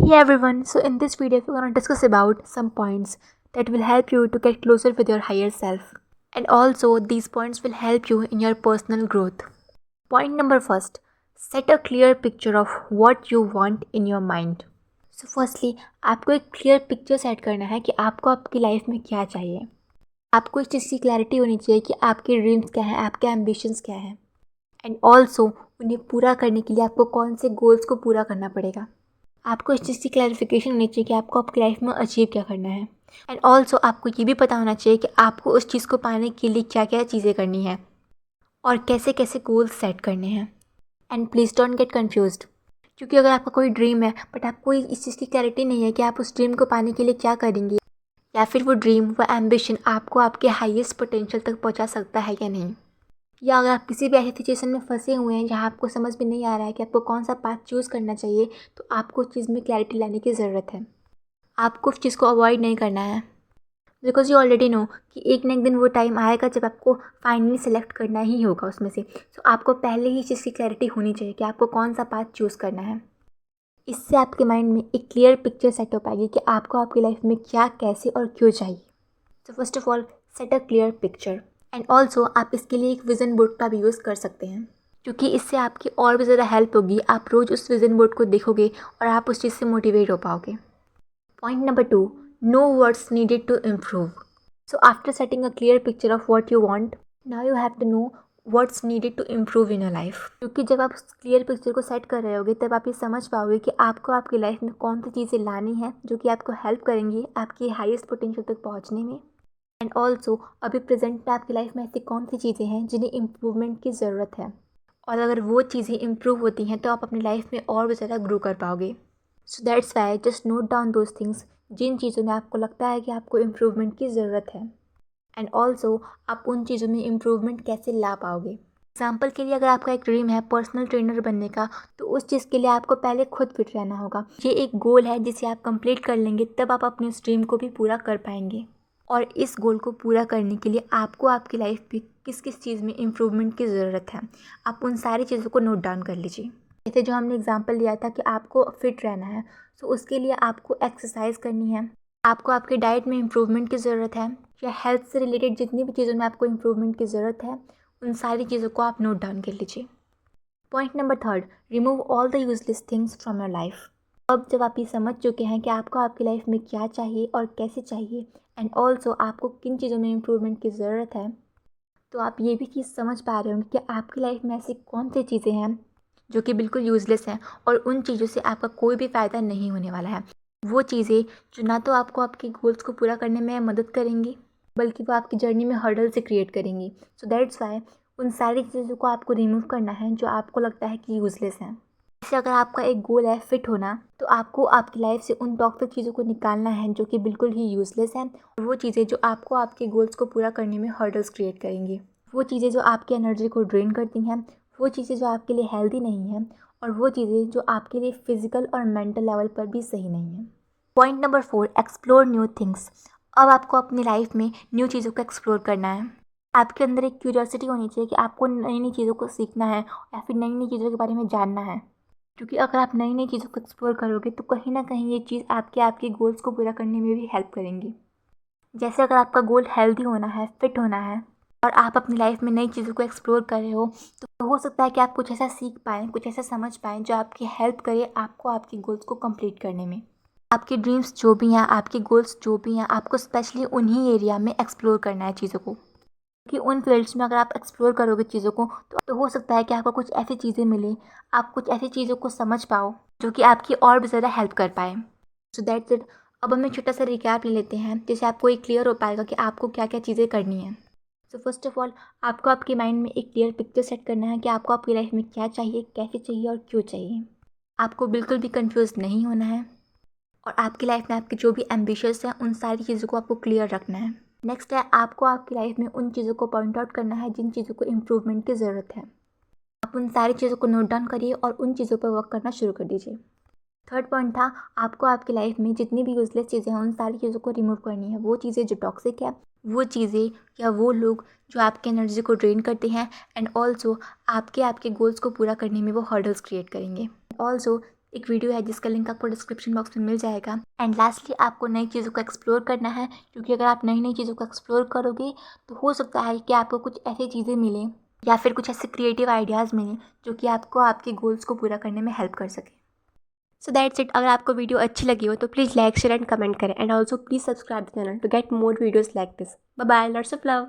Hey everyone, so in this video we're going to discuss about some points that will help you to get closer with your higher self, and also these points will help you in your personal growth. Point number first, set a clear picture of what you want in your mind. So firstly, आपको एक clear picture set करना है कि आपको आपकी life में क्या चाहिए. आपको इस चीज़ की क्लैरिटी होनी चाहिए कि आपके ड्रीम्स क्या हैं, आपके एम्बिशंस क्या हैं, एंड ऑल्सो उन्हें पूरा करने के लिए आपको कौन से गोल्स को पूरा करना पड़ेगा. आपको इस चीज़ की क्लैरिफिकेशन होनी चाहिए कि आपको आपकी लाइफ में अचीव क्या करना है, एंड ऑल्सो आपको ये भी पता होना चाहिए कि आपको उस चीज़ को पाने के लिए क्या क्या चीज़ें करनी है और कैसे कैसे गोल्स सेट करने हैं. And please don't get confused, क्योंकि अगर आपका कोई ड्रीम है बट आपको इस चीज़ की क्लैरिटी नहीं है कि आप उस ड्रीम को पाने के लिए क्या करेंगे, या फिर वो ड्रीम वो एम्बिशन आपको आपके हाईएस्ट पोटेंशियल तक पहुंचा सकता है या नहीं, या अगर आप किसी भी ऐसी सिचुएशन में फंसे हुए हैं जहां आपको समझ में नहीं आ रहा है कि आपको कौन सा पाथ चूज़ करना चाहिए, तो आपको उस चीज़ में क्लैरिटी लाने की ज़रूरत है. आपको उस चीज़ को अवॉइड नहीं करना है, बिकॉज यू ऑलरेडी नो कि एक ना एक दिन वो टाइम आएगा जब आपको फाइनली सेलेक्ट करना ही होगा उसमें से. सो आपको पहले ही इस चीज़ की क्लैरिटी होनी चाहिए कि आपको कौन सा पाथ चूज़ करना है. इससे आपके माइंड में एक क्लियर पिक्चर सेट हो पाएगी कि आपको आपकी लाइफ में क्या, कैसे और क्यों चाहिए. So first of all, set a clear picture. And also आप इसके लिए एक विज़न बोर्ड का भी यूज़ कर सकते हैं, क्योंकि इससे आपकी और भी ज़्यादा हेल्प होगी. आप रोज़ उस विज़न बोर्ड को देखोगे और आप उस चीज़ से मोटिवेट हो पाओगे. Point number 2, no words needed to improve. So after setting a clear picture of what you want, now you have to know what's needed to improve in your life. क्योंकि जब आप उस क्लियर पिक्चर को set कर रहे होगे तब आप ये समझ पाओगे कि आपको आपकी लाइफ में कौन सी चीज़ें लानी है जो कि आपको हेल्प करेंगी आपकी हाईएस्ट पोटेंशियल तक पहुँचने में. एंड ऑल्सो अभी प्रेजेंट में आपकी लाइफ में ऐसी कौन सी चीज़ें हैं जिन्हें इम्प्रूवमेंट की ज़रूरत है, और अगर वो चीज़ें इम्प्रूव होती हैं तो आप अपनी लाइफ में और भी ज़्यादा ग्रो कर पाओगे. So that's why just note down those things जिन चीज़ों में आपको लगता है कि आपको इम्प्रूवमेंट की ज़रूरत है, एंड ऑल्सो आप उन चीज़ों में इम्प्रूवमेंट कैसे ला पाओगे. एग्जाम्पल के लिए, अगर आपका एक ड्रीम है पर्सनल ट्रेनर बनने का, तो उस चीज़ के लिए आपको पहले खुद फिट रहना होगा. ये एक गोल है जिसे आप कंप्लीट कर लेंगे तब आप अपने उस ड्रीम को भी पूरा कर पाएंगे. और इस गोल को पूरा करने के लिए आपको आपकी लाइफ में किस किस चीज़ में इम्प्रूवमेंट की ज़रूरत है, आप उन सारी चीज़ों को नोट डाउन कर लीजिए. जैसे जो हमने एग्जांपल लिया था कि आपको फिट रहना है, तो उसके लिए आपको एक्सरसाइज करनी है, आपको आपके डाइट में इम्प्रूवमेंट की ज़रूरत है, या हेल्थ से रिलेटेड जितनी भी चीज़ों में आपको इम्प्रूवमेंट की ज़रूरत है, उन सारी चीज़ों को आप नोट डाउन कर लीजिए. Point number 3, remove all the useless things from your life. अब जब आप ये समझ चुके हैं कि आपको आपकी लाइफ में क्या चाहिए और कैसे चाहिए, एंड ऑल्सो आपको किन चीज़ों में इम्प्रूवमेंट की ज़रूरत है, तो आप ये भी चीज़ समझ पा रहे होंगे कि आपकी लाइफ में ऐसी कौन सी चीज़ें हैं जो कि बिल्कुल यूज़लेस हैं और उन चीज़ों से आपका कोई भी फ़ायदा नहीं होने वाला है. वो चीज़ें जो ना तो आपको आपके गोल्स को पूरा करने में मदद करेंगी, बल्कि वो आपकी जर्नी में हर्डल से क्रिएट करेंगी. सो दैट्स वाई उन सारी चीज़ों को आपको रिमूव करना है जो आपको लगता है कि यूज़लेस हैं. जैसे अगर आपका एक गोल है फिट होना, तो आपको आपकी लाइफ से उन टॉक्सिक चीज़ों को निकालना है जो कि बिल्कुल ही यूज़लेस हैं, और वो चीज़ें जो आपको आपके गोल्स को पूरा करने में हर्डल्स क्रिएट करेंगी, वो चीज़ें जो आपकी एनर्जी को ड्रेन करती हैं, वो चीज़ें जो आपके लिए हेल्दी नहीं हैं, और वो चीज़ें जो आपके लिए फिजिकल और मेंटल लेवल पर भी सही नहीं है. Point number 4, explore new things. अब आपको अपनी लाइफ में न्यू चीज़ों को एक्सप्लोर करना है. आपके अंदर एक क्यूरियोसिटी होनी चाहिए कि आपको नई नई चीज़ों को सीखना है या फिर नई नई चीज़ों के बारे में जानना है, क्योंकि अगर आप नई नई चीज़ों को एक्सप्लोर करोगे तो कहीं ना कहीं ये चीज़ आपके गोल्स को पूरा करने में भी हेल्प करेंगी. जैसे अगर आपका गोल हेल्दी होना है, फिट होना है, और आप अपनी लाइफ में नई चीज़ों को एक्सप्लोर कर रहे हो, तो हो सकता है कि आप कुछ ऐसा सीख पाएँ, कुछ ऐसा समझ पाएँ जो आपकी हेल्प करे आपको आपके गोल्स को कंप्लीट करने में. आपके ड्रीम्स जो भी हैं, आपके गोल्स जो भी हैं, आपको स्पेशली उन्हीं एरिया में एक्सप्लोर करना है चीज़ों को, कि उन फील्ड्स में अगर आप एक्सप्लोर करोगे चीज़ों को तो हो सकता है कि आपको कुछ ऐसी चीज़ें मिले, आप कुछ ऐसी चीज़ों को समझ पाओ जो कि आपकी और भी ज़्यादा हेल्प कर पाए. सो दैट्स इट. अब हम एक छोटा सा रिकैप ले लेते हैं जिससे आपको एक क्लियर हो पाएगा कि आपको क्या क्या चीज़ें करनी है. सो फर्स्ट ऑफ ऑल, आपको आपके माइंड में एक क्लियर पिक्चर सेट करना है कि आपको आपकी लाइफ में क्या चाहिए, कैसे चाहिए और क्यों चाहिए. आपको बिल्कुल भी कन्फ्यूज़ नहीं होना है, और आपकी लाइफ में आपके जो भी एम्बिशंस हैं उन सारी चीज़ों को आपको क्लियर रखना है. नेक्स्ट है, आपको आपकी लाइफ में उन चीज़ों को पॉइंट आउट करना है जिन चीज़ों को इम्प्रूवमेंट की ज़रूरत है. आप उन सारी चीज़ों को नोट डाउन करिए और उन चीज़ों पर वर्क करना शुरू कर दीजिए. थर्ड पॉइंट था, आपको आपकी लाइफ में जितनी भी यूजलेस चीज़ें हैं उन सारी चीज़ों को रिमूव करनी है. वो चीज़ें जो टॉक्सिक है, वो चीज़ें या वो लोग जो आपकी एनर्जी को ड्रेन करते हैं, एंड ऑल्सो आपके गोल्स को पूरा करने में वो हर्डल्स क्रिएट करेंगे. ऑल्सो एक वीडियो है जिसका लिंक आपको डिस्क्रिप्शन बॉक्स में मिल जाएगा। एंड लास्टली आपको नई चीज़ों को एक्सप्लोर करना है, क्योंकि अगर आप नई नई चीज़ों को एक्सप्लोर करोगे तो हो सकता है कि आपको कुछ ऐसी चीज़ें मिलें या फिर कुछ ऐसे क्रिएटिव आइडियाज़ मिलें जो कि आपको आपके गोल्स को पूरा करने में हेल्प कर सके। So that's it. अगर आपको वीडियो अच्छी लगी हो तो please like, share and comment करें, and also please subscribe the channel to get more videos like this. Bye bye, lots of love.